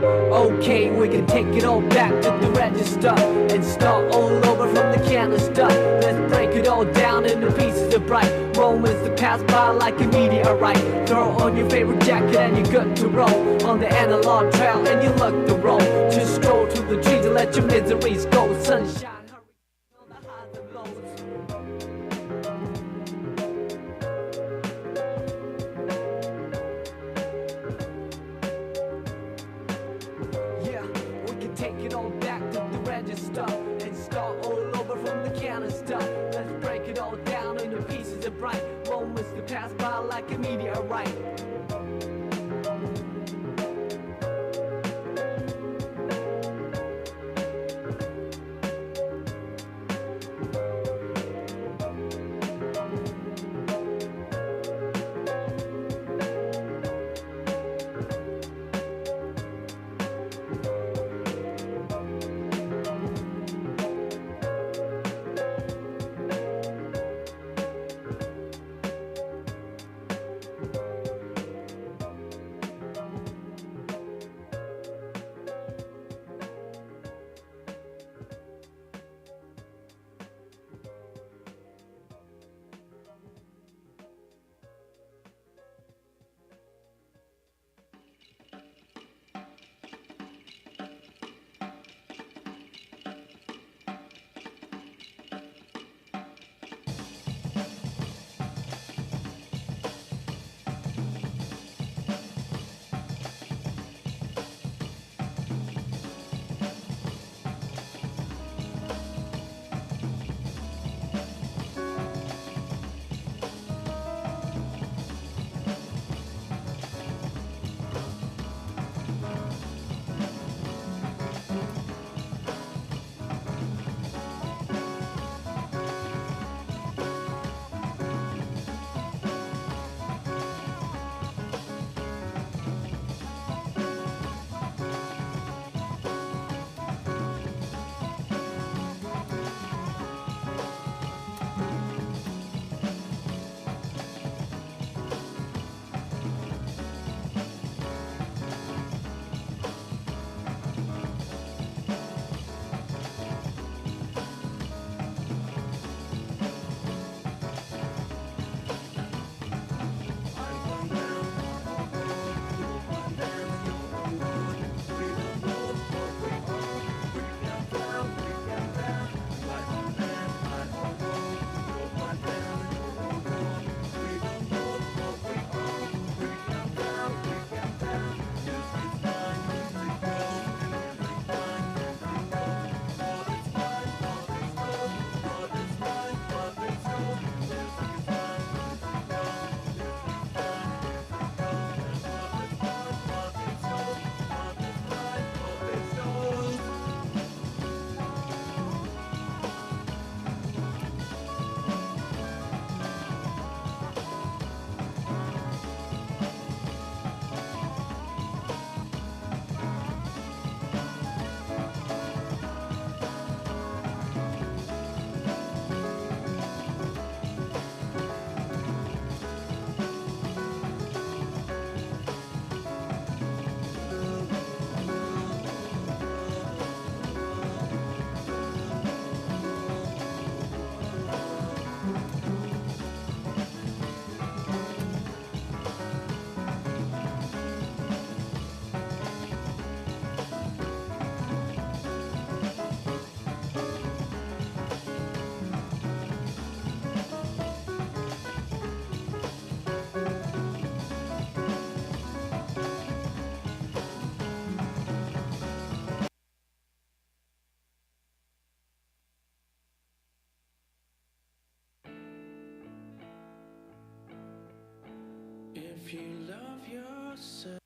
Okay, we can take it all back to the register and start all over from the canister. Let's break it all down into pieces of bright moments that pass by like a meteorite. Throw on your favorite jacket and you're good to roll on the analog trail and you look the road. Just stroll through the trees and let your miseries go. Sunshine, hurry on the highs and lows. Yeah, we can take it all back to the register and start all over from the canister. Let's break it all down into pieces of bright moments that pass by like a meteorite. If you love yourself.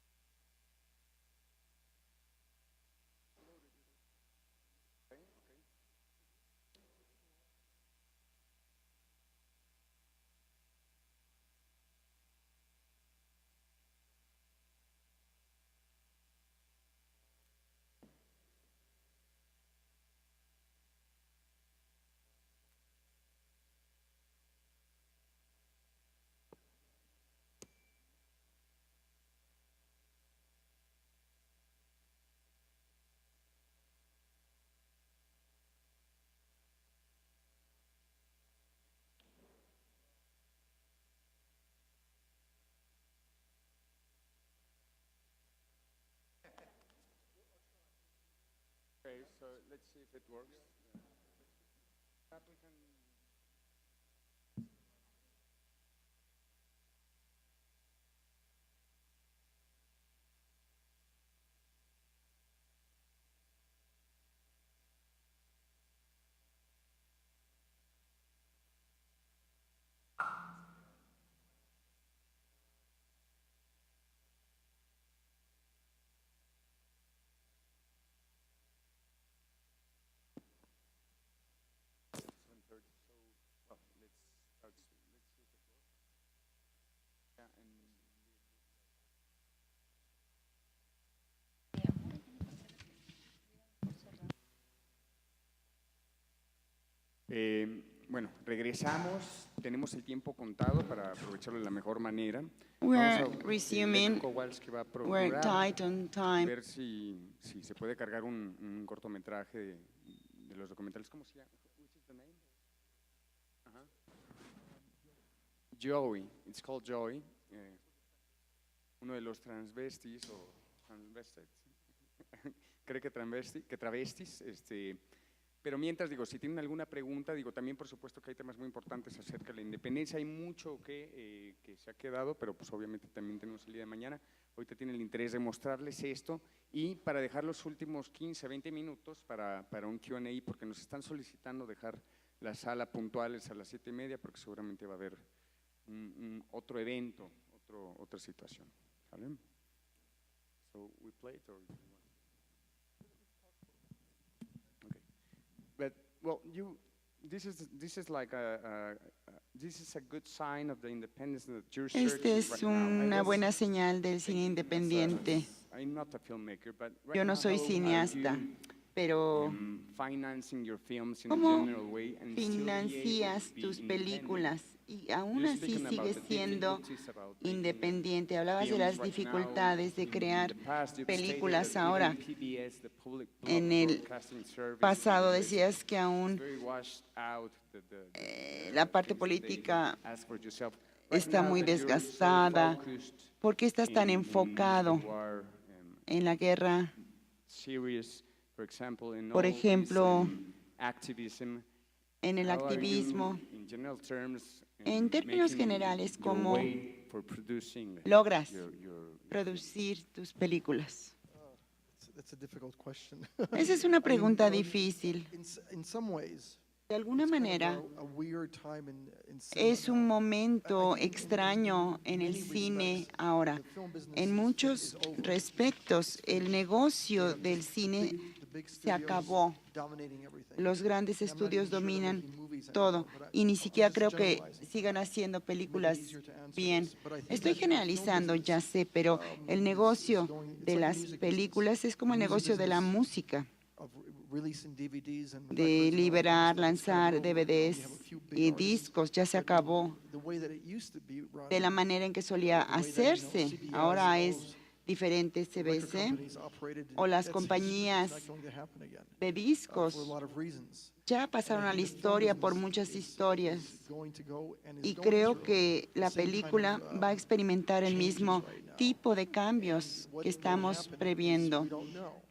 So let's see if it works. Bueno, regresamos, tenemos el tiempo contado para aprovecharlo de la mejor manera. We're Vamos a- resuming. Lech Kowalski va a We're procurar tight on time. ver si se puede cargar un cortometraje de los documentales. ¿Cómo se llama? Which is the name? Ajá. Joey, it's called Joey. Uno de los transvestis o transvestites, creo que travestis, pero mientras, digo, si tienen alguna pregunta, digo, también por supuesto que hay temas muy importantes acerca de la independencia, hay mucho que se ha quedado, pero pues obviamente también tenemos el día de mañana. Ahorita tienen el interés de mostrarles esto y para dejar los últimos 15, 20 minutos para un Q&A, porque nos están solicitando dejar la sala puntuales a las 7:30, porque seguramente va a haber otro evento, otra situación. ¿Vale? So we play it or you want? Okay. But well, this is like this is a good sign of the independence that you're Este searching es right now. I una was buena señal del cine thinking independiente. I'm not a filmmaker, but right Yo no now, soy how are cineasta, you, pero financing your films in a ¿cómo general way and still be able financias to be tus independent? películas y aún You're así speaking about sigues the siendo difficulties about making independiente? Hablabas de films las right now. dificultades de In crear the past, you've stated películas that ahora. even PBS, the public En el broadcasting service, pasado is decías que aún very washed out, la parte things that they política ask for yourself. Right está now muy that you're so desgastada. focused ¿Por qué estás tan in enfocado the war, en la guerra? series, for example, in Por all this, ejemplo, activism, en el how are you, activismo? in general terms, En términos making generales, your ¿cómo way for producing logras your producir tus películas? That's a difficult question. Esa es una pregunta difícil. In some ways, De alguna it's kind of manera, a weird time in es cinema un now. momento I think in extraño en el many cine respects, ahora. the film business En is muchos over. respectos, el negocio del cine The big se studios acabó. dominating everything. Los grandes I'm not estudios even sure they're dominan making movies todo anymore, but y ni I'm siquiera just creo que generalizing. sigan haciendo Make it películas easier to answer bien. this, but I think Estoy that the film generalizando, business, ya sé, pero el is negocio going- it's de like the las music películas business. es como el The music negocio de la business música, of releasing DVDs and de records and all that liberar, kind of stuff. It's kinda lanzar over. You have a DVDs few big y artists, discos, ya se but acabó the way that it used to be run, de la manera en que solía the way that, hacerse. CBS, Ahora all es those diferente record CBC companies operated, o las it's compañías not going to happen again, de for discos. a lot of reasons. Ya pasaron a la historia por muchas historias y creo que la película va a experimentar el mismo tipo de cambios que estamos previendo.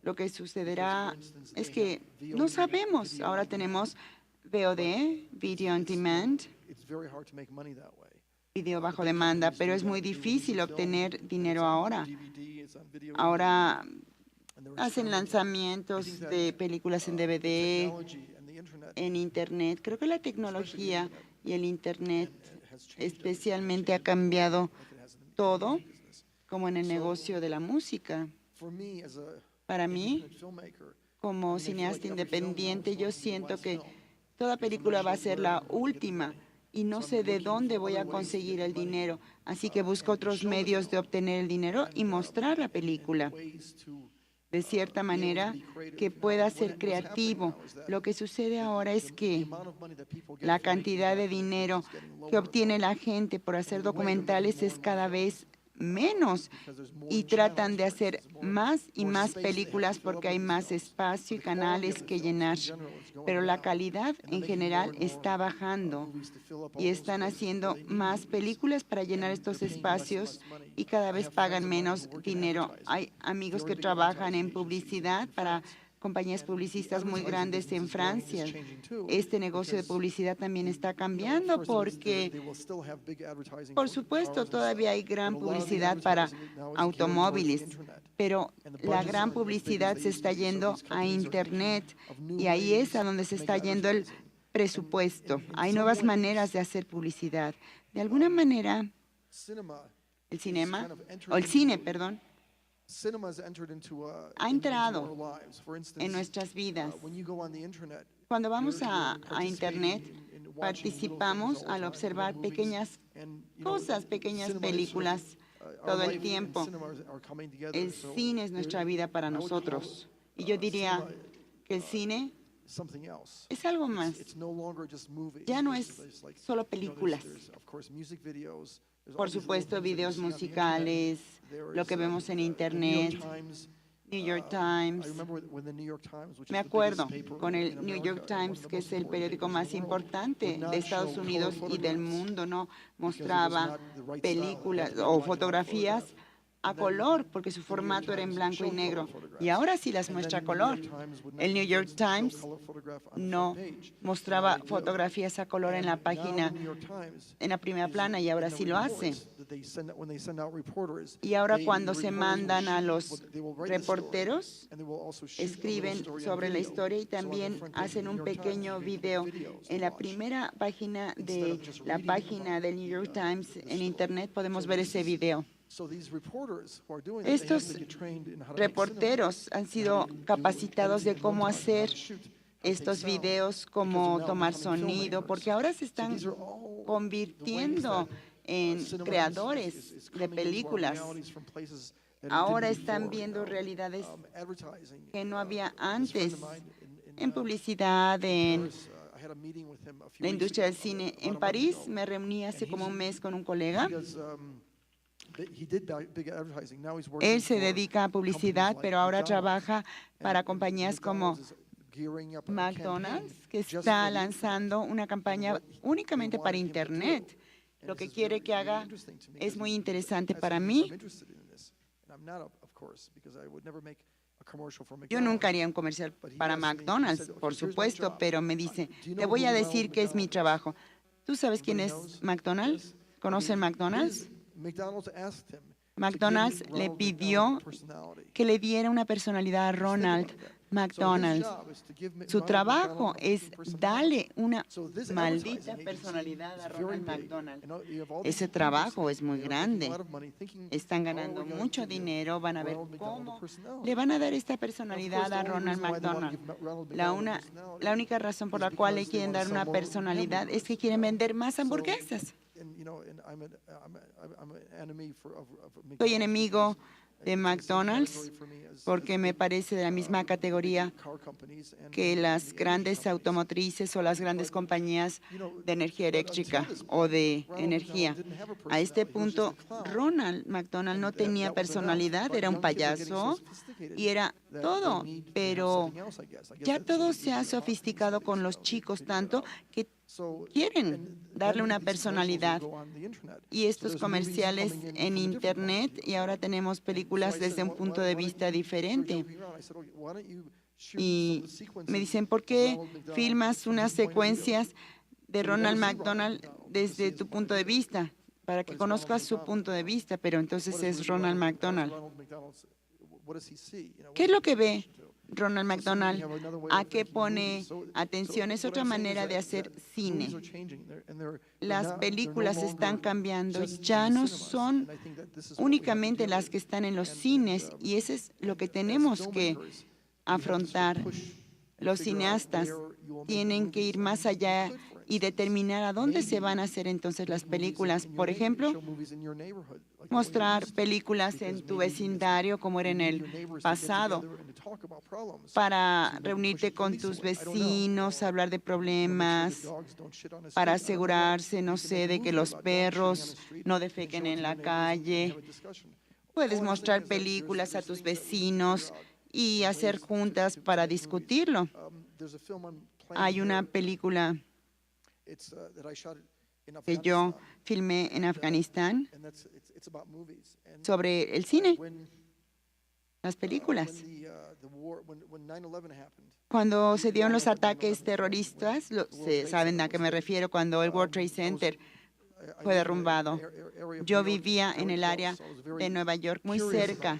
Lo que sucederá es que no sabemos. Ahora tenemos VOD, Video on Demand, video bajo demanda, pero es muy difícil obtener dinero ahora. Ahora hacen lanzamientos de películas en DVD, en Internet. Creo que la tecnología y el Internet especialmente ha cambiado todo, como en el negocio de la música. Para mí, como cineasta independiente, yo siento que toda película va a ser la última y no sé de dónde voy a conseguir el dinero. Así que busco otros medios de obtener el dinero y mostrar la película de cierta manera que pueda ser creativo. Lo que sucede ahora es que la cantidad de dinero que obtiene la gente por hacer documentales es cada vez menos y tratan de hacer más y más películas porque hay más espacio y canales que llenar. Pero la calidad en general está bajando y están haciendo más películas para llenar estos espacios y cada vez pagan menos dinero. Hay amigos que trabajan en publicidad para compañías publicistas muy grandes en Francia. Este negocio de publicidad también está cambiando porque, por supuesto, todavía hay gran publicidad para automóviles, pero la gran publicidad se está yendo a Internet y ahí es a donde se está yendo el presupuesto. Hay nuevas maneras de hacer publicidad. De alguna manera, el cine, perdón, ha entrado en nuestras vidas. Cuando vamos a Internet, participamos al observar pequeñas cosas, pequeñas películas todo el tiempo. El cine es nuestra vida para nosotros. Y yo diría que el cine es algo más. Ya no es solo películas. Por supuesto, videos musicales, lo que vemos en Internet, New York Times. Me acuerdo con el New York Times, que es el periódico más importante de Estados Unidos y del mundo, no mostraba películas o fotografías a color, porque su formato era en blanco y negro. Y ahora sí las muestra a color. El New York Times no mostraba fotografías a color en la página, en la primera plana, y ahora sí lo hace. Y ahora cuando se mandan a los reporteros, escriben sobre la historia y también hacen un pequeño video. En la primera página de la página del New York Times en Internet podemos ver ese video. Estos reporteros han sido capacitados de cómo hacer estos videos, cómo tomar sonido, porque ahora se están convirtiendo en creadores de películas. Ahora están viendo realidades que no había antes en publicidad, en la industria del cine. En París me reuní hace como un mes con un colega. Él se dedica a publicidad, pero ahora trabaja para compañías como McDonald's, que está lanzando una campaña únicamente para Internet. Lo que quiere que haga es muy interesante para mí. Yo nunca haría un comercial para McDonald's, por supuesto, pero me dice, te voy a decir que es mi trabajo. ¿Tú sabes quién es McDonald's? ¿Conocen McDonald's? McDonald's le pidió que le diera una personalidad a Ronald McDonald. Su trabajo es darle una maldita personalidad a Ronald McDonald. Ese trabajo es muy grande. Están ganando mucho dinero, van a ver cómo le van a dar esta personalidad a Ronald McDonald. La única razón por la cual le quieren dar una personalidad es que quieren vender más hamburguesas. Soy enemigo de McDonald's porque me parece de la misma categoría que las grandes automotrices o las grandes compañías de energía eléctrica o de energía. A este punto, Ronald McDonald no tenía personalidad, era un payaso y era todo, pero ya todo se ha sofisticado con los chicos tanto que quieren darle una personalidad. Y estos comerciales en Internet, y ahora tenemos películas desde un punto de vista diferente. Y me dicen, ¿por qué filmas unas secuencias de Ronald McDonald desde tu punto de vista? Para que conozcas su punto de vista, pero entonces es Ronald McDonald. ¿Qué es lo que ve Ronald McDonald? ¿A qué pone atención? Es otra manera de hacer cine. Las películas están cambiando, ya no son únicamente las que están en los cines, y eso es lo que tenemos que afrontar. Los cineastas tienen que ir más allá y determinar a dónde se van a hacer entonces las películas. Por ejemplo, mostrar películas en tu vecindario como era en el pasado, para reunirte con tus vecinos, hablar de problemas, para asegurarse, no sé, de que los perros no defequen en la calle. Puedes mostrar películas a tus vecinos y hacer juntas para discutirlo. Hay una película que yo filmé en Afganistán sobre el cine. las películas. When 9/11 happened, Cuando se dieron los ataques terroristas, saben a qué me refiero, cuando el World Trade Center fue derrumbado. Yo vivía en el área de Nueva York, muy cerca,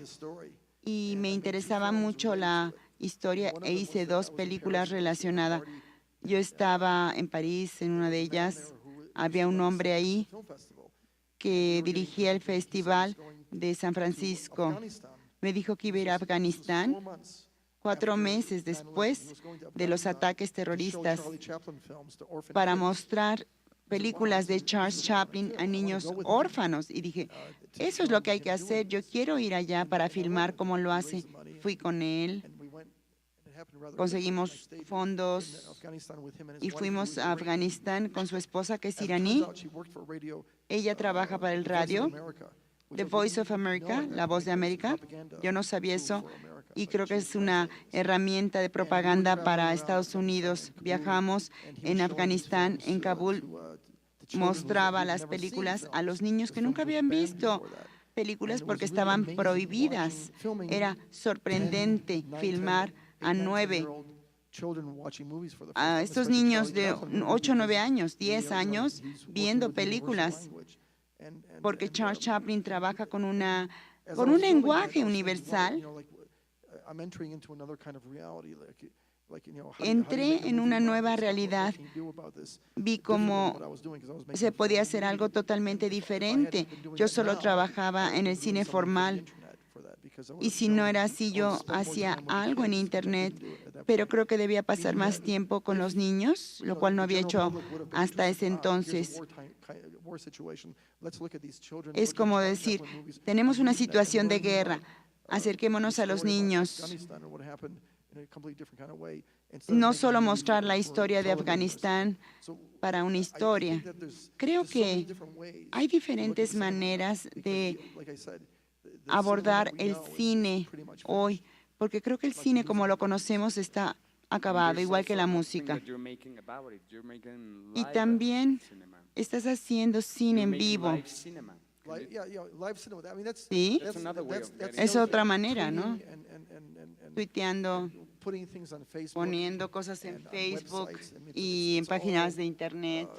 y me interesaba mucho la historia e hice 2 películas relacionadas. Yo estaba en París, en una de ellas, había un hombre ahí que dirigía el Festival de San Francisco. Me dijo que iba a ir a Afganistán 4 meses después de los ataques terroristas para mostrar películas de Charles Chaplin a niños órfanos. Y dije, eso es lo que hay que hacer. Yo quiero ir allá para filmar cómo lo hace. Fui con él, conseguimos fondos y fuimos a Afganistán con su esposa, que es iraní. Ella trabaja para el radio, The Voice of America, La Voz de América. Yo no sabía eso y creo que es una herramienta de propaganda para Estados Unidos. Viajamos en Afganistán, en Kabul, mostraba las películas a los niños que nunca habían visto películas porque estaban prohibidas. Era sorprendente filmar a 9, a estos niños de 8, 9 años, 10 años, viendo películas, porque Charles Chaplin trabaja con un lenguaje universal. Entré en una nueva realidad. Vi cómo se podía hacer algo totalmente diferente. Yo solo trabajaba en el cine formal. Y si no era así, yo hacía algo en Internet, pero creo que debía pasar más tiempo con los niños, lo cual no había hecho hasta ese entonces. Es como decir, tenemos una situación de guerra, acerquémonos a los niños. No solo mostrar la historia de Afganistán para una historia. Creo que hay diferentes maneras de abordar el cine hoy, porque creo que el cine como lo conocemos está acabado, igual que la música. Y también estás haciendo cine en vivo. Sí, es otra manera, ¿no? Tuiteando, poniendo cosas en Facebook y en páginas de Internet.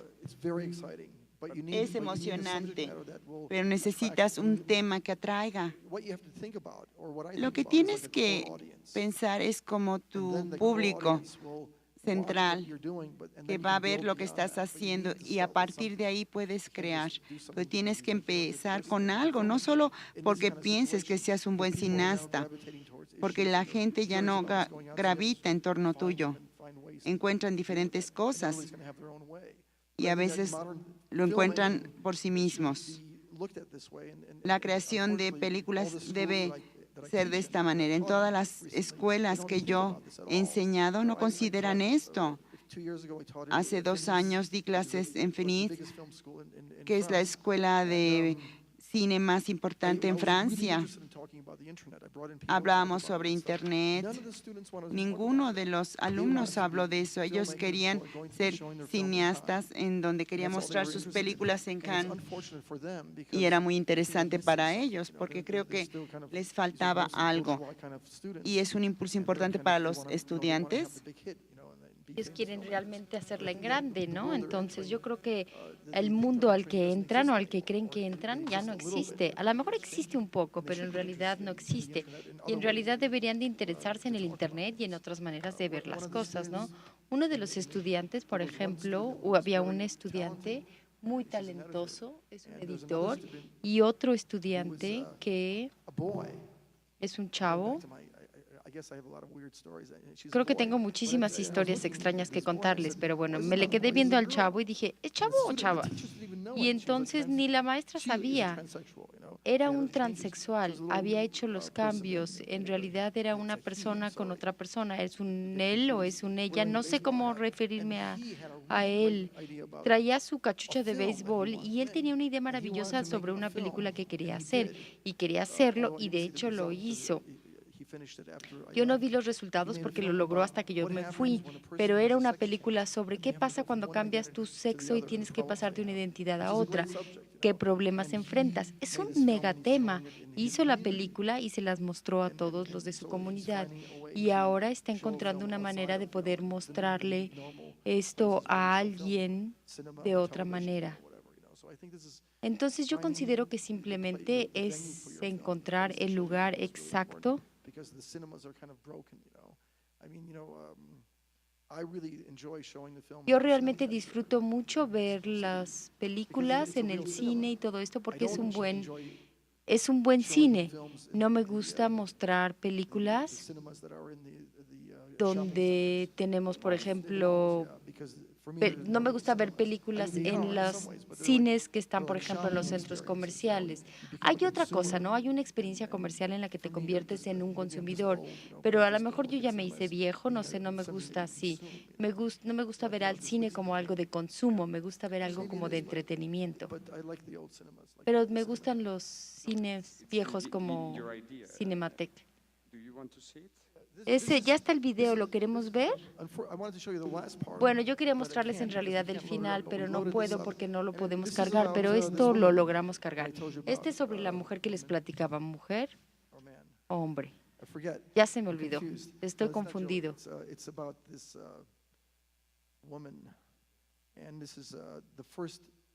Es emocionante, pero necesitas un tema que atraiga. Lo que tienes que pensar es como tu público central, que va a ver lo que estás haciendo y a partir de ahí puedes crear. Pero tienes que empezar con algo, no solo porque pienses que seas un buen cineasta, porque la gente ya no gravita en torno tuyo. Encuentran diferentes cosas y a veces lo encuentran por sí mismos. La creación de películas debe ser de esta manera. En todas las escuelas que yo he enseñado no consideran esto. Hace 2 años di clases en Phoenix, que es la escuela de cine más importante en Francia. Hablábamos sobre Internet. Ninguno de los alumnos habló de eso. Ellos querían ser cineastas en donde querían mostrar sus películas en Cannes. Y era muy interesante para ellos porque creo que les faltaba algo. Y es un impulso importante para los estudiantes. Ellos quieren realmente hacerla en grande, ¿no? Entonces yo creo que el mundo al que entran o al que creen que entran ya no existe. A lo mejor existe un poco, pero en realidad no existe. Y en realidad deberían de interesarse en el Internet y en otras maneras de ver las cosas, ¿no? Uno de los estudiantes, por ejemplo, había un estudiante muy talentoso, es un editor, y otro estudiante que es un chavo. Creo que tengo muchísimas historias extrañas que contarles, pero bueno, me le quedé viendo al chavo y dije, ¿es chavo o chava? Y entonces ni la maestra sabía. Era un transexual, había hecho los cambios, en realidad era una persona con otra persona, es un él o es un ella, no sé cómo referirme a él. Traía su cachucha de béisbol y él tenía una idea maravillosa sobre una película que quería hacer y quería hacerlo y de hecho lo hizo. Yo no vi los resultados porque lo logró hasta que yo me fui, pero era una película sobre qué pasa cuando cambias tu sexo y tienes que pasar de una identidad a otra. qué problemas enfrentas. Es un megatema. Hizo la película y se las mostró a todos los de su comunidad. Y ahora está encontrando una manera de poder mostrarle esto a alguien de otra manera. Entonces yo considero que simplemente es encontrar el lugar exacto. Yo realmente disfruto mucho ver las películas en el cine y todo esto porque es un buen cine. No me gusta mostrar películas donde tenemos, por ejemplo, no me gusta ver películas en los cines que están, por ejemplo, en los centros comerciales. Hay otra cosa, ¿no? Hay una experiencia comercial en la que te conviertes en un consumidor, pero a lo mejor yo ya me hice viejo, no sé, no me gusta así. No me gusta ver al cine como algo de consumo, me gusta ver algo como de entretenimiento. Pero me gustan los cines viejos como Cinematheque. Ya está el video, ¿lo queremos ver? Bueno, yo quería mostrarles en realidad el final, pero no puedo porque no lo podemos cargar, pero esto lo logramos cargar. Este es sobre la mujer que les platicaba, ¿mujer o hombre? Ya se me olvidó, estoy confundido.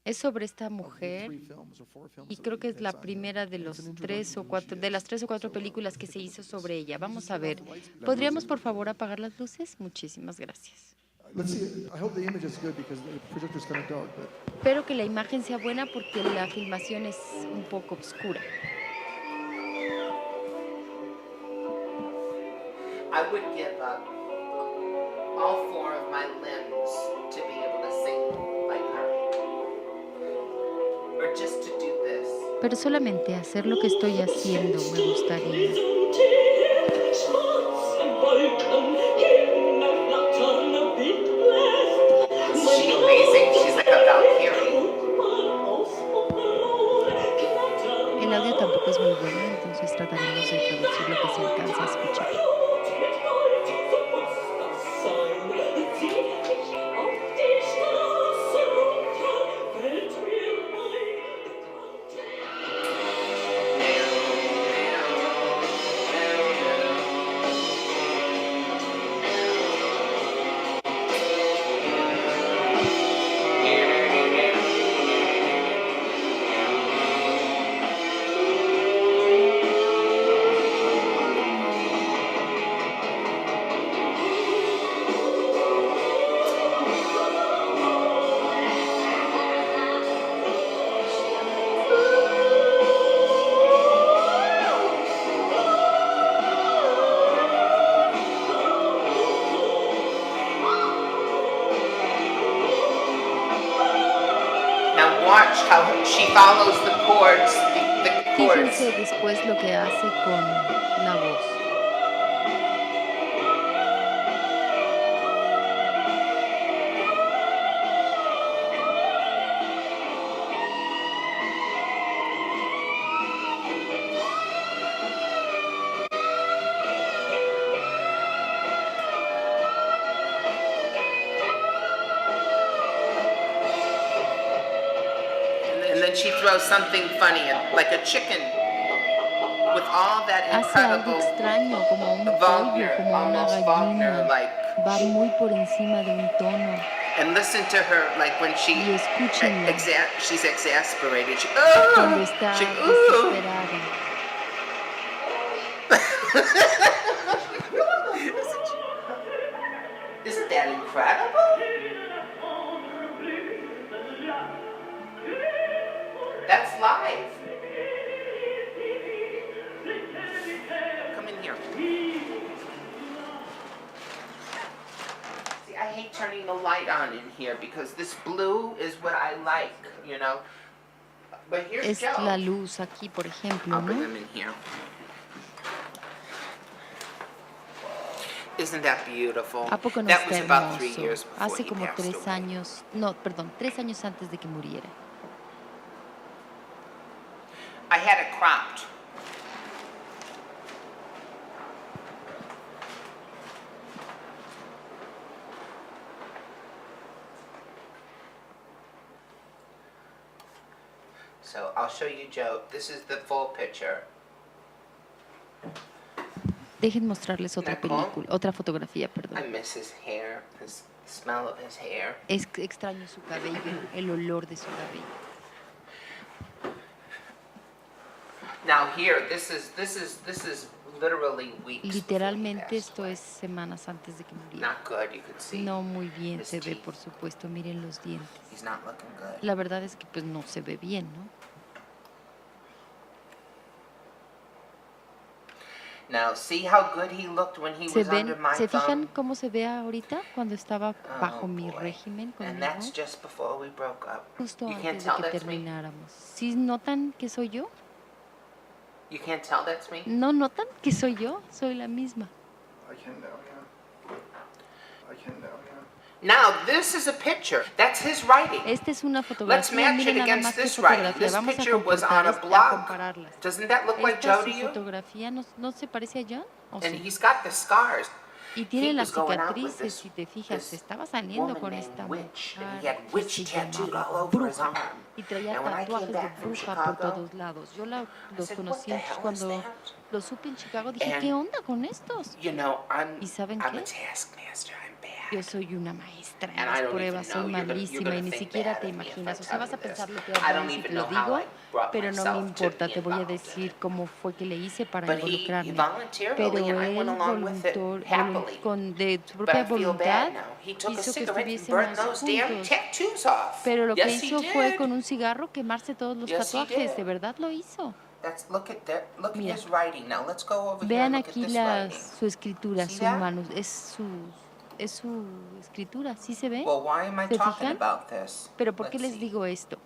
Es sobre esta mujer y creo que es la primera de las 3 o 4 películas que se hizo sobre ella. Vamos a ver. ¿Podríamos, por favor, apagar las luces? Muchísimas gracias. Espero que la imagen sea buena porque la filmación es un poco oscura. I would give up all 4 of my limbs to be able to sing like her. Or just to do this. Pero solamente hacer lo que estoy haciendo me gustaría. Is she amazing? She's like a Valkyrie. El audio tampoco es muy bueno, entonces trataremos de traducir lo que se alcanza a escuchar. Watch how she follows the chords, the chords. Fíjense después lo que hace con la voz. She throws something funny, like a chicken, with all that Hace algo incredible extraño, como un pollo, como una almost gallina. Wagner-like. Va muy por encima de un tono. And listen to her, like when she Y escúchenla. she's exasperated. She, Cuando está she, desesperada. Isn't that incredible? That's live. Come in here. See, I hate turning the light on in here because this blue is what I like, you know. But here's Es Joe. la luz aquí, por ejemplo, I'll bring ¿no? them in here. Isn't that beautiful? ¿A poco no That está was about 3 hermoso? years before Hace he como passed 3 away. años, no, perdón, 3 años antes de que muriera. I had it cropped. So I'll show you Joe. This is the full picture. Dejen mostrarles otra película, otra fotografía, I perdón. miss his hair, his smell of his hair. Es que extraño su cabello, el olor de su cabello. Now here, this is literally weeks. Literalmente before he passed esto away. es semanas antes de que muriera. Not good, you could see. No muy bien his se ve, teeth. por supuesto. Miren los dientes. He's not looking good. La verdad es que pues no se ve bien, ¿no? Now, see how good he looked when he was under my ¿Se fijan thumb? cómo se ve ahorita cuando estaba bajo Oh, mi boy. régimen And conmigo? that's just before we broke up. Justo You can't antes tell de que that's me? termináramos. ¿Sí notan que soy yo? You can't tell that's me? ¿No notan que soy yo? Soy la misma. I can now, yeah. I can now, yeah. Now, this is a picture. That's his writing. Esta es una Let's fotografía. match Miren it nada against más que this writing. fotografía. This Vamos a picture was on a a blog. compararlas. Doesn't that look like ¿Esta Joe to su you? fotografía no se parece a John? ¿O And sí? he's got the scars. Y tiene He las was going out with cicatrices, si te fijas, this estaba saliendo woman con named esta Witch, and he mujer had que witch se tattooed llamaba all over his Bruja arm. y traía And when I came tatuajes de back from bruja por Chicago, todos lados. Yo I los said, "What conocí the hell is cuando that?" los supe en Chicago, dije, And- ¿qué onda con estos? You know, ¿Y saben I'm qué? a taskmaster. I'm bad. Yo soy una maestra en And I las don't pruebas, even soy know. You're malísima gonna y ni think siquiera bad te of me if I imaginas. O sea, tell vas a you this. pensar lo que I don't hago si even te lo know how digo, I brought pero no me myself to importa, be te voy a involved in decir it. cómo fue que le hice para But he involucrarme. voluntarily, Pero and I went él along with it happily. de su But propia I feel voluntad bad now. He took a hizo que cigarette and estuviésemos burned those damn juntos. tattoos off. Pero lo que Yes, he hizo fue did. con un cigarro quemarse todos los Yes, he tatuajes, did. de verdad lo hizo. Look at that. Look at Mira. his writing. Now let's go over here Vean and look aquí at this writing. su escritura, See su that? mano, es su escritura, ¿sí se ve? Well, why am I ¿Se talking fijan? about this? Pero ¿por qué Let's les see. digo esto?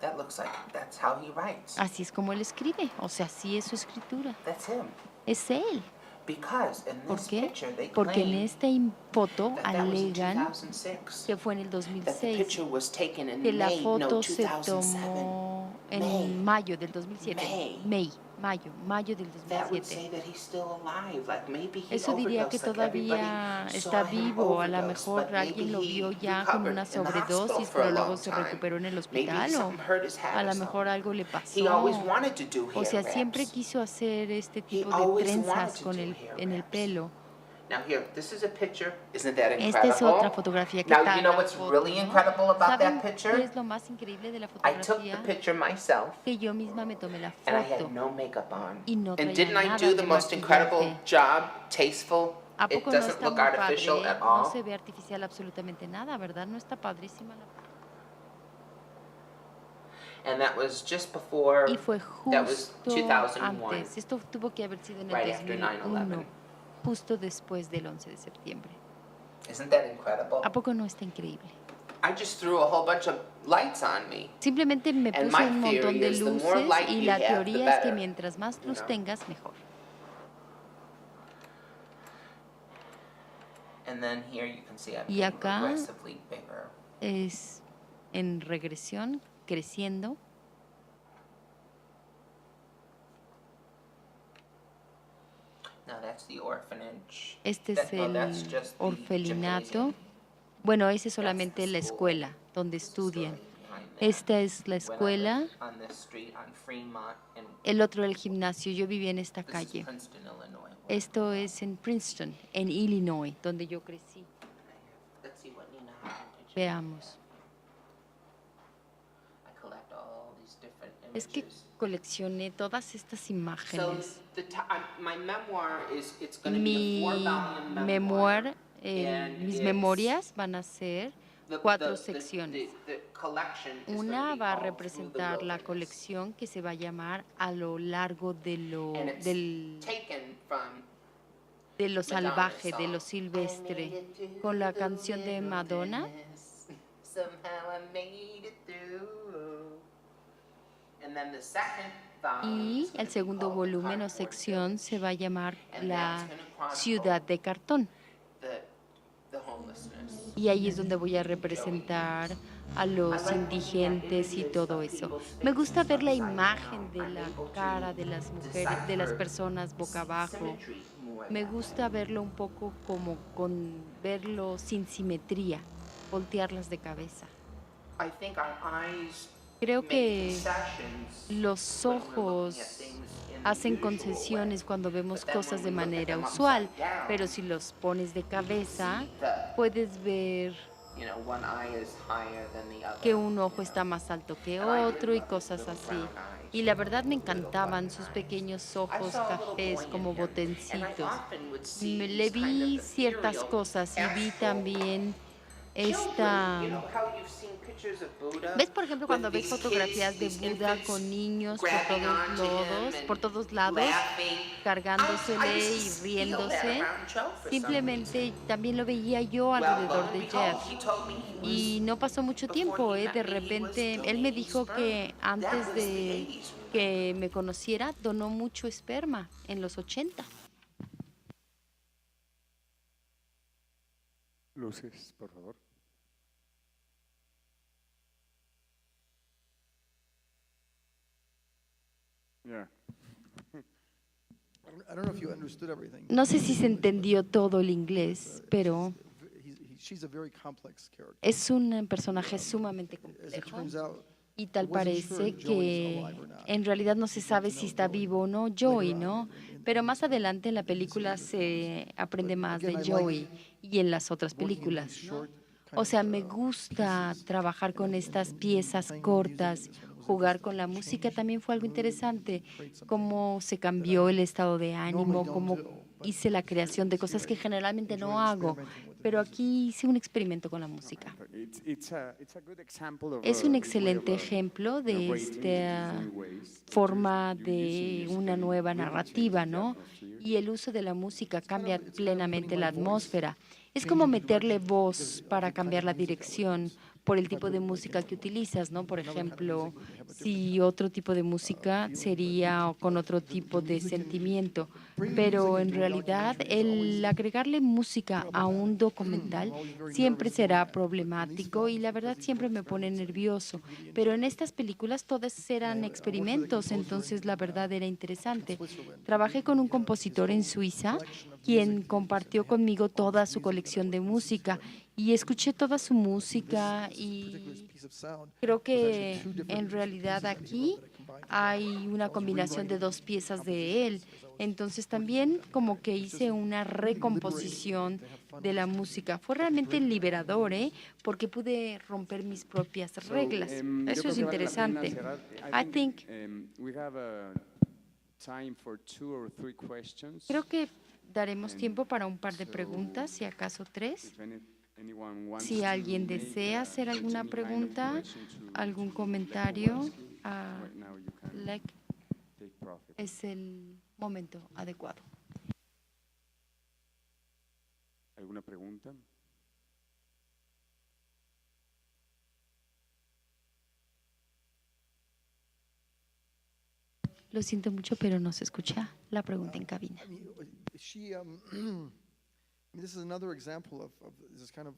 That looks like that's how he writes. Así es como él escribe, o sea, así es su escritura. That's him. Es él. Because in ¿Por this qué? picture they Porque en claim esta foto that was in alegan 2006. que fue en el That the 2006, picture was taken in que la May, no, foto se 2007. tomó May. en mayo del 2007. Mayo del That would say 2007. that he's still alive. Like maybe he Eso diría que overdosed, like todavía everybody está saw him vivo, a lo overdose, mejor but alguien maybe lo he vio ya con recovered una in the hospital sobredosis, for a pero luego long se time. recuperó en el Maybe hospital something hurt his head a or lo mejor something. algo le He always pasó. wanted to do O hair sea, siempre wraps. quiso hacer este tipo de always trenzas wanted to con do el, hair en el wraps. pelo. Now here, this is a picture. Isn't that incredible? Esta es otra fotografía que Now está you en know la what's foto, really ¿no? incredible about ¿Saben that qué picture? es lo más increíble de la I took the fotografía? picture myself. Que yo misma me tomé la And I foto. had no makeup on. Y no And traía didn't I nada do the de most incredible maquillaje. job, tasteful? ¿A It poco no doesn't está look muy artificial padre? at No all. se ve artificial absolutamente nada, ¿verdad? No está padrísima la foto. And that was just before, Y fue that was justo 2001, antes. Esto tuvo que haber sido en el right after 2001, 9/11. justo después del 11 de septiembre. Isn't that incredible? ¿A poco no está increíble? I just threw a whole bunch of lights on me. Simplemente me And puse my un montón theory de is the more luces light y you la have, the teoría es que better, mientras más you luz know? tengas, mejor. And then here you can see I'm Y getting acá progressively bigger. es en regresión, creciendo. Now that's the orphanage. Este That- es no, that's el just the orfelinato. gymnasium. Bueno, ese es That's solamente the la school. escuela donde This is the estudian. story behind that. Esta es la When I escuela. lived on this street on Fremont and El otro el gimnasio. Yo vivía en esta this is calle. Princeton, Illinois. Esto es en Princeton, en Illinois, donde yo crecí. Let's see what Nina Hopkins. Veamos. I collect all these different Es que images. coleccioné todas estas So imágenes. my memoir is it's going to be a Mi 4-volume memoir, and mis it's- memorias van a ser The- 4 the- secciones. the collection is gonna Una be va a all through the representar la wilderness. colección que se va a llamar a lo largo de lo, And it's del, taken from de lo Madonna's salvaje, de song. lo silvestre, con la canción de Madonna. Somehow I made it through. And then the second volume Y is gonna el be segundo called volumen o Cardboard sección Village, se va a llamar And la that's gonna chronicle ciudad de cartón. the homelessness. Y ahí es donde voy a representar a los indigentes y todo eso. Me gusta ver la imagen de la cara de las mujeres, de las personas boca abajo. Symmetry more Me than gusta verlo un poco como verlo sin simetría, voltearlas de cabeza. I think our eyes Creo make que concessions los when we're looking ojos at things in hacen the usual concesiones way. cuando vemos But then cosas when de we look at manera them usual, upside down, pero si los pones de we can cabeza, see that, puedes ver one eye is higher than the other. que un ojo está más alto que otro y cosas Little así. brown eyes. Y la verdad me encantaban sus pequeños I ojos saw a little cafés boy in como him, and I botencitos. often would see Le these kind vi of ciertas ethereal, cosas y vi astral también children. esta... You know how you've seen pictures of Buddha ¿Ves, por ejemplo, cuando with ves these fotografías de kids, these Buda infants con niños grabbing onto him and por todos lados, laughing? cargándosele I y used to feel that riéndose? around Joe for some Simplemente reason. también lo veía yo Well, lo alrededor and de behold, Jeff. he told me he was, Y no pasó mucho tiempo, before he met de me, he was repente él me donating dijo sperm. que That antes was the de 80s. que me conociera donó mucho esperma en los 80. Luces, por favor. Yeah. I don't know if you understood everything. No sé si se entendió todo el inglés, pero She's a very complex character. es un personaje sumamente As it complejo. turns out, Y tal It wasn't parece sure if Joey's que alive or not. en realidad no se sabe si está vivo o no Joey, ¿no? Pero más adelante en la película series. se aprende más de again, I Joey y en las otras working in películas, these ¿no? short kind O sea, of, me gusta pieces. trabajar con estas piezas playing with music cortas, in this one was jugar interesting. con la The música change también fue algo really interesante, creates something cómo se cambió el estado de ánimo, normally don't cómo do, but hice la creación de cosas que generalmente no hago, pero aquí hice un experimento con la música. It's a good example of Es un this way excelente of, ejemplo de narrating esta in new ways. forma You're de using una music nueva and it really narrativa, changes the ¿no? atmosphere. Y el uso de la música cambia it's kind of plenamente putting la my voice, atmósfera. Es changing como the meterle direction voz because of para the kind cambiar of la music I would dirección use. por el If I tipo put de like música que utilizas, ¿no? Por another kind of ejemplo, music would have a different si otro tipo de música sería con otro tipo de sentimiento. Pero en realidad el agregarle música a un documental siempre será problemático y la verdad siempre me pone nervioso. Pero en estas películas todas eran experimentos, entonces la verdad era interesante. Trabajé con un compositor en Suiza, quien compartió conmigo toda su colección de música y escuché toda su música y creo que en realidad aquí hay una combinación de dos piezas de él. Entonces también como que hice una recomposición de la música. Fue realmente liberador, porque pude romper mis propias reglas. Yo Eso creo es que vale la pena interesante. cerrar. I think We have time for 2 or 3 questions. creo que daremos tiempo para un par de preguntas, si acaso 3. If anyone wants Si to alguien make, desea hacer alguna any kind of pregunta, question to algún Lech comentario, Kowalski, a right now you can Lech, take profit. es el momento adecuado. ¿Alguna pregunta? Lo siento mucho, pero no se escucha la pregunta en cabina. I mean, she, I mean, this is another example of this kind of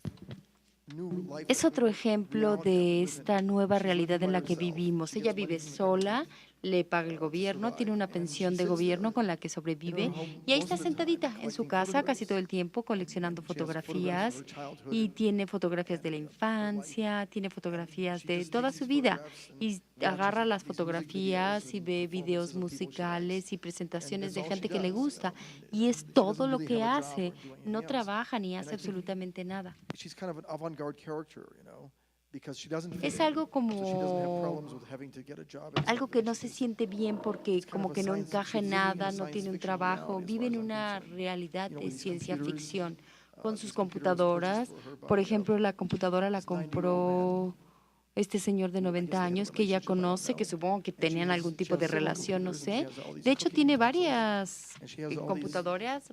new life. Es otro ejemplo reality that we de live in. esta nueva She's living realidad en by la que herself. vivimos. She Ella gets vive money from the government. sola, le paga el gobierno, tiene una pensión de gobierno con la que sobrevive y ahí está sentadita en su casa casi todo el tiempo coleccionando fotografías y tiene fotografías de la infancia, tiene fotografías de toda su vida y agarra las fotografías y ve videos musicales y presentaciones de gente que le gusta y es todo lo que hace. No trabaja ni hace absolutamente nada. She's kind of an avant-garde character, you know, because she doesn't Es fit. algo So she doesn't have como problems with having to get a job at algo que something. no se siente bien porque como que no encaja en nada, no tiene un trabajo, vive en una realidad de ciencia ficción con sus computadoras. Por ejemplo, la computadora la compró este señor de 90 años que ella conoce, que supongo que tenían algún tipo de relación, no sé. De hecho, tiene varias computadoras,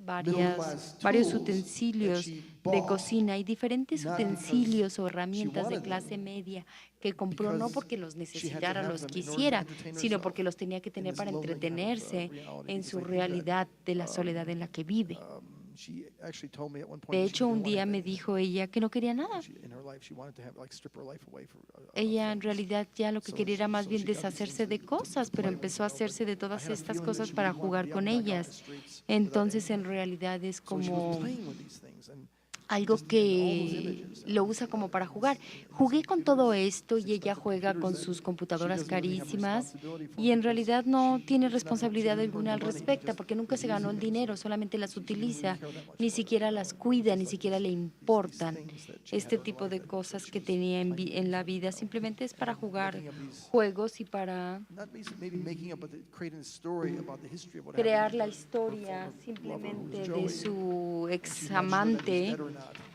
varios utensilios de cocina y diferentes utensilios o herramientas de clase media que compró no porque los necesitara, los quisiera, sino porque los tenía que tener para entretenerse en su realidad de la soledad en la que vive. She actually told me at one point De she hecho, didn't un want día to- me dijo ella que no quería nada. in her life she wanted to have like strip her life away for Ella en realidad ya lo que quería era más bien deshacerse de cosas, pero empezó a hacerse de todas estas cosas para jugar con ellas. Entonces, en realidad es como algo que lo usa como para jugar. Jugué con todo esto y ella juega con sus computadoras carísimas y en realidad no tiene responsabilidad alguna al respecto porque nunca se ganó el dinero, solamente las utiliza, ni siquiera las cuida, ni siquiera le importan. Este tipo de cosas que tenía en la vida simplemente es para jugar juegos y para crear la historia simplemente de su examante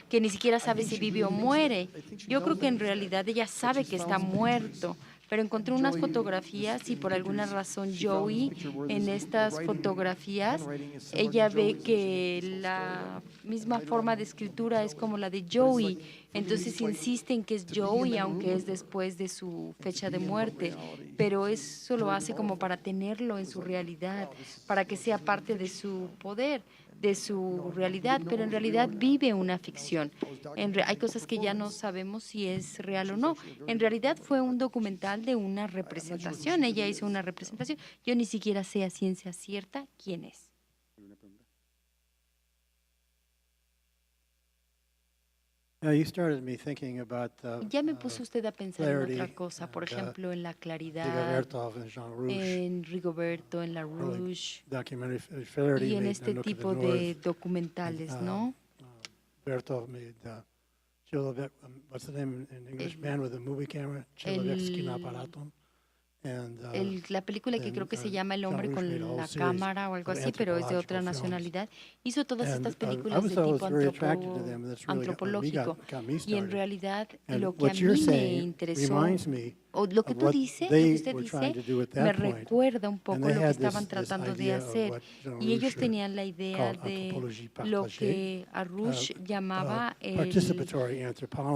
que ni siquiera sabe si vive o muere. Yo creo que en realidad ella sabe que está muerto, pero encontré unas fotografías y por alguna razón Joey en estas fotografías, ella ve que la misma forma de escritura es como la de Joey, entonces insiste en que es Joey aunque es después de su fecha de muerte, pero eso lo hace como para tenerlo en su realidad, para que sea parte de su poder, de su realidad, pero en realidad vive una ficción. Hay cosas que ya no sabemos si es real o no. En realidad fue un documental de una representación. Ella hizo una representación. Yo ni siquiera sé a ciencia cierta quién es. Ya me puso usted a pensar en otra cosa, por ejemplo, en la claridad, en Rigoberto, en La Rouge, y en este tipo de documentales, ¿no? Bertov made what's the name in English? Man with a movie camera, Chelyabinski Aparatum. La película que creo que se llama El hombre con la cámara o algo así, pero es de otra nacionalidad, hizo todas estas películas de tipo antropológico. Y en realidad lo que a mí me interesó, o lo que tú dices, lo que usted dice, me recuerda un poco lo que estaban tratando de hacer. Y ellos tenían la idea de lo que Arush llamaba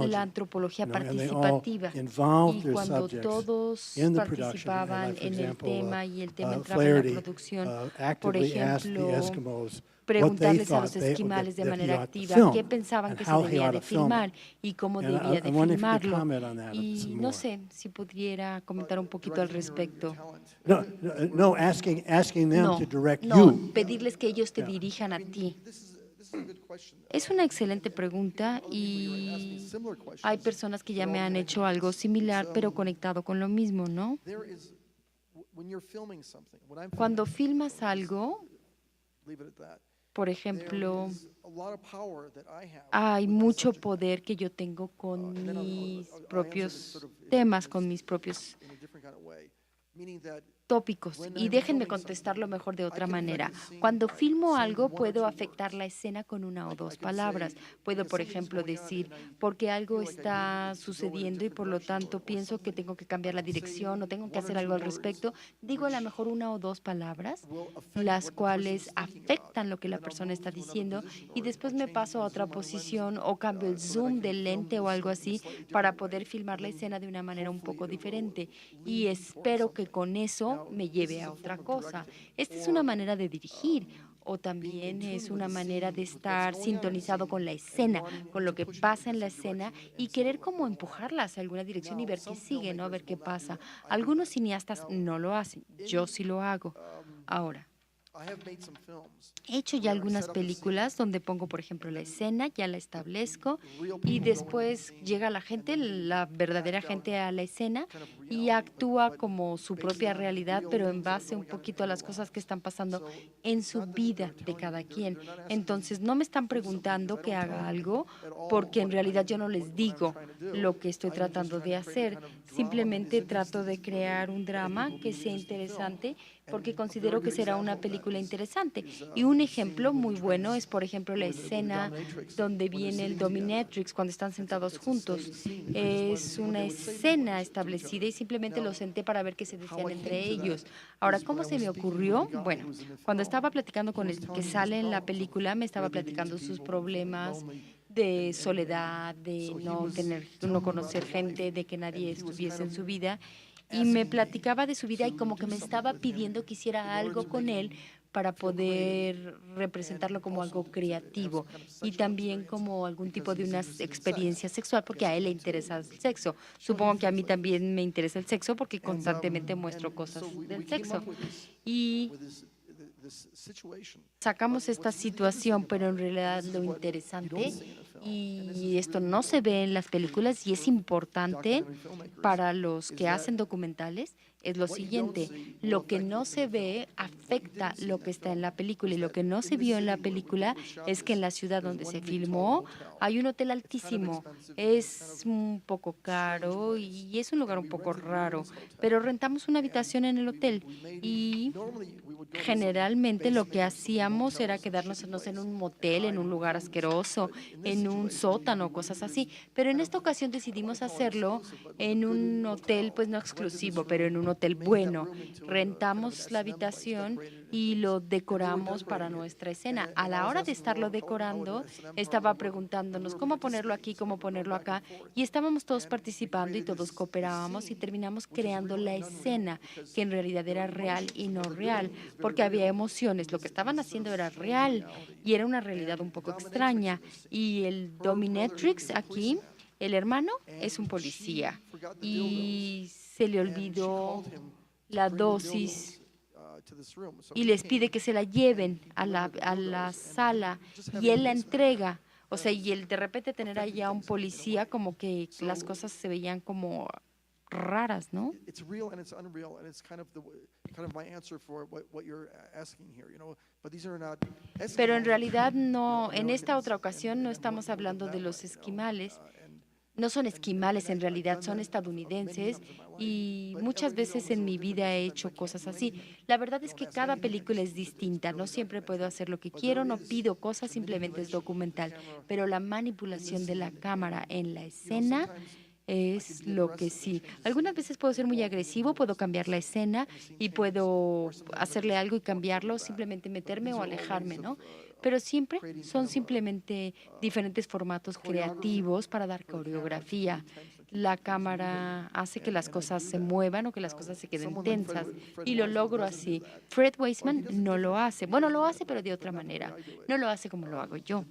la antropología participativa. Y cuando todos participaban en el tema y el tema entraba en la producción, por ejemplo, preguntarles a los esquimales de manera activa qué pensaban que se debía de filmar y cómo debía de filmarlo. Y no sé si pudiera comentar un poquito al respecto. No, asking them to direct you. Pedirles que ellos te dirijan a ti. Es una excelente pregunta y hay personas que ya me han hecho algo similar, pero conectado con lo mismo, ¿no? Cuando filmas algo, por ejemplo, hay mucho poder que yo tengo con mis propios temas, con mis propios tópicos. Y déjenme contestarlo mejor de otra manera. Cuando filmo algo, puedo afectar la escena con una o dos palabras. Puedo, por ejemplo, decir, porque algo está sucediendo y por lo tanto pienso que tengo que cambiar la dirección o tengo que hacer algo al respecto. Digo a lo mejor una o dos palabras, las cuales afectan lo que la persona está diciendo y después me paso a otra posición o cambio el zoom del lente o algo así para poder filmar la escena de una manera un poco diferente. Y espero que con eso me lleve a otra cosa. Esta es una manera de dirigir o también es una manera de estar sintonizado con la escena, con lo que pasa en la escena y querer como empujarla hacia alguna dirección y ver qué sigue, ¿no? Ver qué pasa. Algunos cineastas no lo hacen, yo sí lo hago. Ahora, he hecho ya algunas películas donde pongo, por ejemplo, la escena, ya la establezco y después llega la gente, la verdadera gente a la escena y actúa como su propia realidad, pero en base un poquito a las cosas que están pasando en su vida de cada quien. Entonces, no me están preguntando que haga algo porque en realidad yo no les digo lo que estoy tratando de hacer. Simplemente trato de crear un drama que sea interesante porque considero que será una película interesante. Y un ejemplo muy bueno es, por ejemplo, la escena donde viene el Dominatrix cuando están sentados juntos. Es una escena establecida y simplemente lo senté para ver qué se decían entre ellos. Ahora, ¿cómo se me ocurrió? Bueno, cuando estaba platicando con el que sale en la película, me estaba platicando sus problemas de soledad, de no conocer gente, de que nadie estuviese en su vida. Y me platicaba de su vida y como que me estaba pidiendo que hiciera algo con él para poder representarlo como algo creativo y también como algún tipo de una experiencia sexual, porque a él le interesa el sexo. Supongo que a mí también me interesa el sexo porque constantemente muestro cosas del sexo. Y sacamos esta situación, pero en realidad lo interesante Y esto no se ve en las películas y es importante para los que hacen documentales, es lo siguiente: lo que no se ve afecta lo que está en la película, y lo que no se vio en la película es que en la ciudad donde se filmó hay un hotel altísimo, es un poco caro y es un lugar un poco raro, pero rentamos una habitación en el hotel y generalmente lo que hacíamos era quedarnos en un motel, en un lugar asqueroso, en un sótano, cosas así. Pero en esta ocasión decidimos hacerlo en un hotel, pues no exclusivo, pero en un hotel bueno. Rentamos la habitación y lo decoramos para nuestra escena. A la hora de estarlo decorando, estaba preguntándonos cómo ponerlo aquí, cómo ponerlo acá, y estábamos todos participando y todos cooperábamos y terminamos creando la escena, que en realidad era real y no real, porque había emociones. Lo que estaban haciendo era real y era una realidad un poco extraña. Y el dominatrix aquí, el hermano, es un policía y se le olvidó la dosis y les pide que se la lleven a la sala y él la entrega. O sea, y el de repente tener allá un policía, como que las cosas se veían como raras, ¿no? Pero en realidad no, en esta otra ocasión no estamos hablando de los esquimales. No son esquimales en realidad, son estadounidenses y muchas veces en mi vida he hecho cosas así. La verdad es que cada película es distinta, no siempre puedo hacer lo que quiero, no pido cosas, simplemente es documental, pero la manipulación de la cámara en la escena es lo que sí. Algunas veces puedo ser muy agresivo, puedo cambiar la escena y puedo hacerle algo y cambiarlo, simplemente meterme o alejarme, ¿no? Pero siempre son simplemente diferentes formatos creativos para dar coreografía. La cámara hace que las cosas se muevan o que las cosas se queden tensas y lo logro así. Fred Weisman no lo hace. Bueno, lo hace, pero de otra manera. No lo hace como lo hago yo.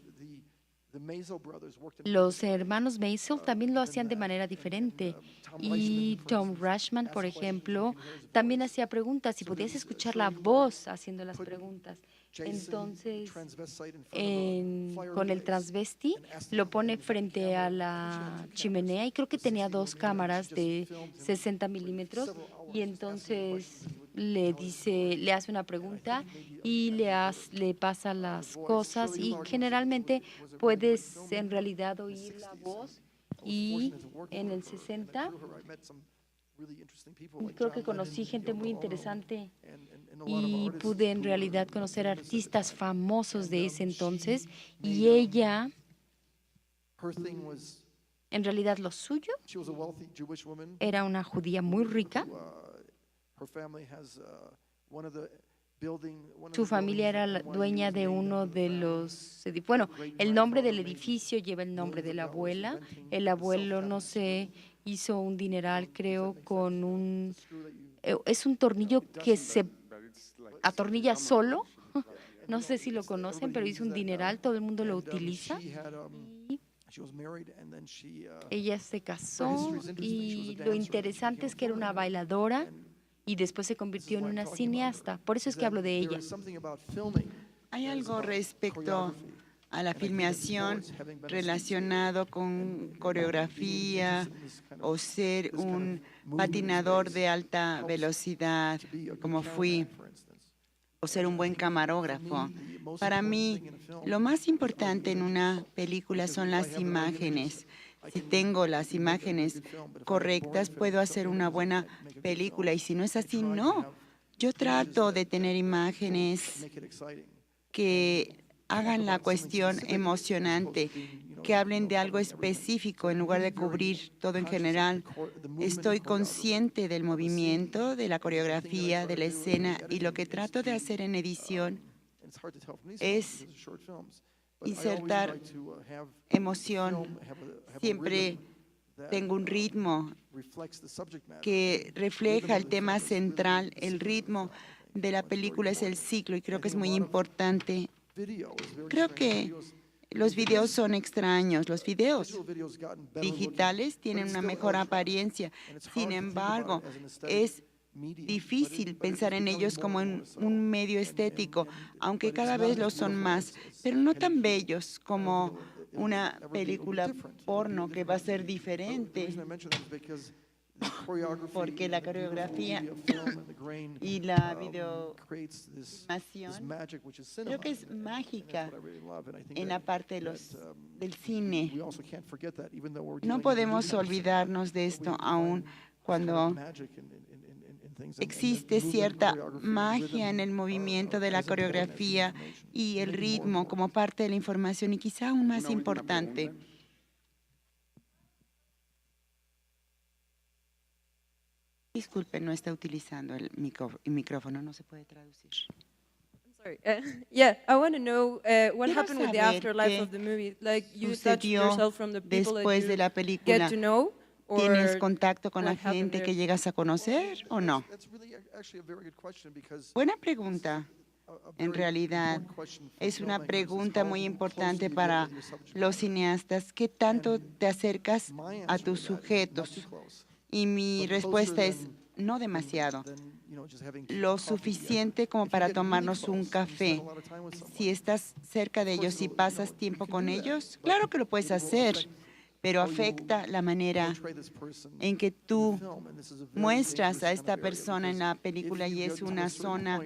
Los hermanos Maisel también lo hacían de manera diferente. Y Tom Rushman, por ejemplo, también hacía preguntas y podías escuchar la voz haciendo las preguntas. Entonces, con el transvesti, lo pone frente a la chimenea y creo que tenía 2 cámaras de 60 milímetros y entonces le hace una pregunta y le pasa las cosas y generalmente puedes en realidad oír la voz. Y en el 60 creo que conocí gente muy interesante y pude en realidad conocer artistas famosos de ese entonces y ella, en realidad lo suyo, era una judía muy rica. Su familia era la dueña de uno de los... Bueno, el nombre del edificio lleva el nombre de la abuela. El abuelo, no sé, hizo un dineral, creo, con un... Es un tornillo que se atornilla solo. No sé si lo conocen, pero hizo un dineral, todo el mundo lo utiliza. Y ella se casó y lo interesante es que era una bailadora y después se convirtió en una cineasta. Por eso es que hablo de ella. Hay algo respecto a la filmación relacionado con coreografía o ser un patinador de alta velocidad, como fui, o ser un buen camarógrafo. Para mí, lo más importante en una película son las imágenes. Si tengo las imágenes correctas, puedo hacer una buena película, y si no es así, no. Yo trato de tener imágenes que hagan la cuestión emocionante, que hablen de algo específico en lugar de cubrir todo en general. Estoy consciente del movimiento, de la coreografía, de la escena, y lo que trato de hacer en edición es insertar emoción. Siempre tengo un ritmo que refleja el tema central. El ritmo de la película es el ciclo y creo que es muy importante. Creo que los videos son extraños. Los videos digitales tienen una mejor apariencia. Sin embargo, es difícil pensar en ellos como en un medio estético, aunque cada vez lo son más, pero no tan bellos como una película porno que va a ser diferente, porque la coreografía y la videoanimación creo que es mágica en la parte del cine. No podemos olvidarnos de esto aún cuando existe cierta magia en el movimiento de la coreografía y el ritmo como parte de la información, y quizá aún más importante, disculpe, no está utilizando el micrófono, no se puede traducir. Sorry. Yeah, I want to know what Quiero happened with the saber afterlife qué of the movie. Like you touched sucedió yourself from the people that después you de la película. get to know, ¿Tienes or contacto con la what happened gente there? que llegas a conocer o no? Buena pregunta. En realidad, es una pregunta muy importante para los cineastas. ¿Qué tanto te acercas a tus sujetos? Y mi respuesta es no demasiado. Lo suficiente como para tomarnos un café. Si estás cerca de ellos y pasas tiempo con ellos, claro que lo puedes hacer, pero afecta la manera en que tú muestras a esta persona en la película, y es una zona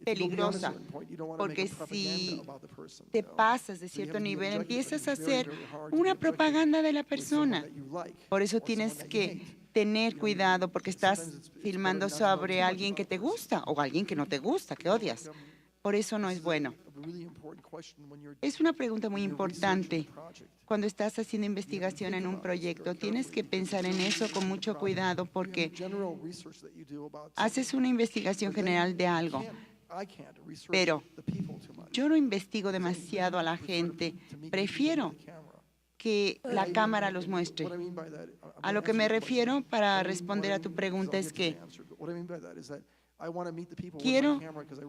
peligrosa, porque si te pasas de cierto nivel, empiezas a hacer una propaganda de la persona. Por eso tienes que tener cuidado, porque estás filmando sobre alguien que te gusta o alguien que no te gusta, que odias. Por eso no es bueno. Es una pregunta muy importante. Cuando estás haciendo investigación en un proyecto, tienes que pensar en eso con mucho cuidado, porque haces una investigación general de algo, pero yo no investigo demasiado a la gente. Prefiero que la cámara los muestre. A lo que me refiero para responder a tu pregunta es que quiero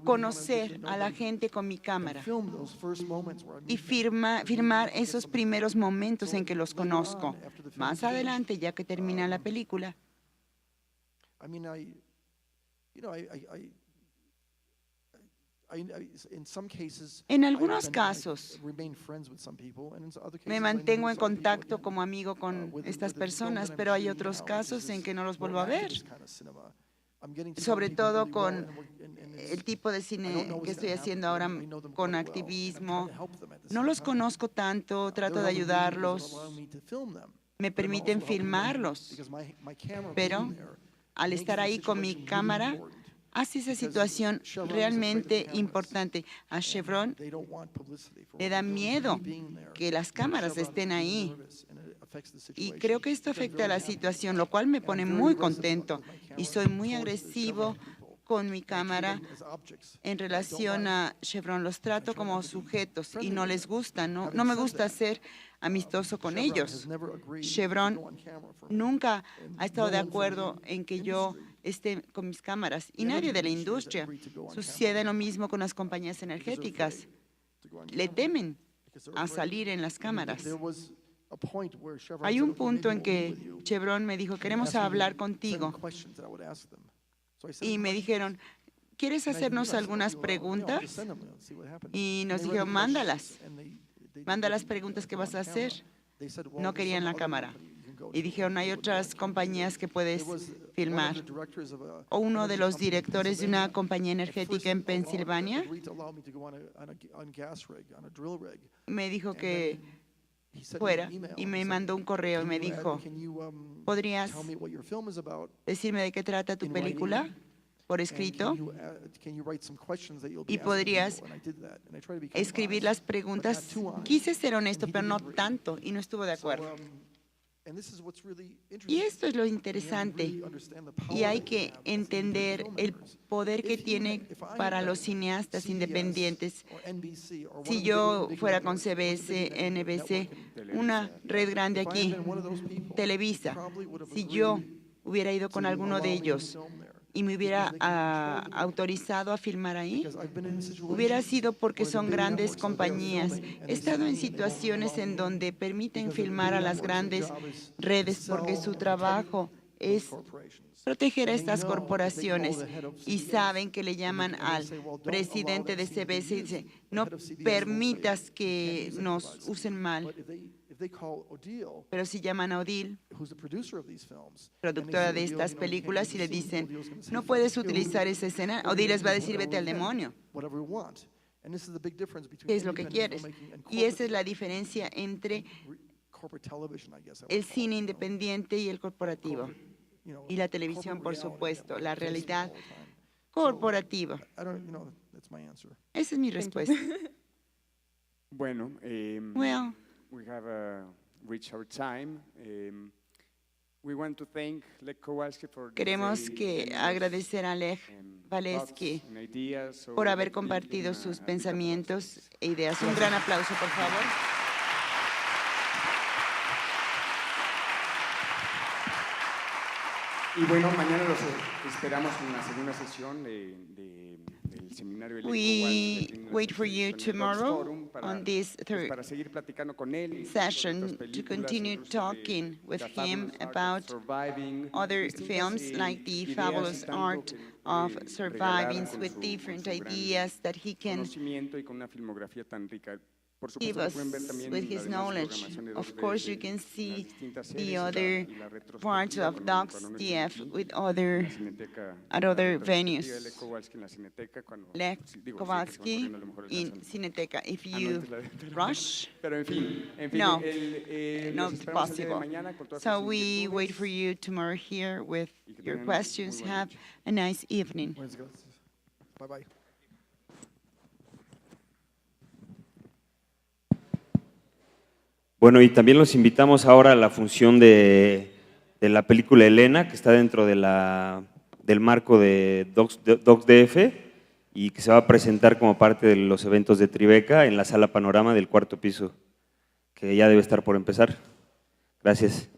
conocer a la gente con mi cámara y filmar esos primeros momentos en que los conozco. Más adelante, ya que termina la película, en algunos casos me mantengo en contacto como amigo con estas personas, pero hay otros casos en que no los vuelvo a ver. Sobre todo con el tipo de cine que estoy haciendo ahora, con activismo. No los conozco tanto, trato de ayudarlos, me permiten filmarlos, pero al estar ahí con mi cámara, hace esa situación realmente importante. A Chevron le da miedo que las cámaras estén ahí. Y creo que esto afecta a la situación, lo cual me pone muy contento. Y soy muy agresivo con mi cámara en relación a Chevron. Los trato como sujetos y no les gusta. No me gusta ser amistoso con ellos. Chevron nunca ha estado de acuerdo en que yo esté con mis cámaras, y nadie de la industria. Sucede lo mismo con las compañías energéticas. Le temen a salir en las cámaras. Hay un punto en que Chevron me dijo, queremos hablar contigo. Y me dijeron, ¿quieres hacernos algunas preguntas? Y nos dijeron, mándalas. Manda las preguntas que vas a hacer. No querían la cámara. Y dijeron, hay otras compañías que puedes filmar. O uno de los directores de una compañía energética en Pensilvania me dijo que fuera, y me mandó un correo y me dijo, ¿podrías decirme de qué trata tu película por escrito? Y podrías escribir las preguntas. Quise ser honesto, pero no tanto, y no estuvo de acuerdo. Y esto es lo interesante, y hay que entender el poder que tiene para los cineastas independientes. Si yo fuera con CBS, NBC, una red grande aquí, Televisa, si yo hubiera ido con alguno de ellos y me hubiera autorizado a filmar ahí, hubiera sido porque son grandes compañías. He estado en situaciones en donde permiten filmar a las grandes redes porque su trabajo es proteger a estas corporaciones y saben que le llaman al presidente de CBS y dice, no permitas que nos usen mal. Pero si llaman a Odile, productora de estas películas, y le dicen, no puedes utilizar esa escena, Odile les va a decir, vete al demonio. ¿Qué es lo que quieres? Y esa es la diferencia entre el cine independiente y el corporativo. Y la televisión, por supuesto, la realidad corporativa. Esa es mi respuesta. Bueno, Well, we have reached our time. We want to thank Lech Kowalski for this queremos very que generous, agradecer a Lech Wałęski thoughts and ideas. So por haber let's give compartido him sus a big pensamientos e ideas. Un gran aplauso, por favor. Y bueno, mañana los esperamos en la segunda sesión del seminario de Lech Kowalski aquí en la wait for you Association of Dogs tomorrow Forum on this pues, para seguir platicando con él y sobre session otras to películas, continue incluso de talking with The him Fabulous Art of about Surviving, other distintas, films like The ideas Fabulous y tanto Art que of puede Surviving, regalar with con different su gran ideas that he can conocimiento y con una filmografía tan rica. Por give supuesto, lo us pueden ver también with en la his demás knowledge. programación de Of 2DF, course, you en can las see distintas the series other y la parts retrospectiva of con Dogs Nuestro DF Aquí, with en other la Cineteca, at la other retrospectiva venues. de Lech Kowalski en la Cineteca, cuando, Lech sí, digo, sí, que se van Kowalski corriendo, a lo mejor in alcanzan. Cineteca. If Ah, no, you esta es la de- rush, Pero en fin, No, los not esperamos el día de possible. mañana con todas So sus we wait for inquietudes. you tomorrow here with Y que your tengan questions. muy buena Have noche. a nice evening. Muchas gracias. Bye bye. Bueno, y también los invitamos ahora a la función de la película Elena, que está dentro de del marco de Docs DF y que se va a presentar como parte de los eventos de Tribeca en la sala Panorama del 4º piso, que ya debe estar por empezar. Gracias.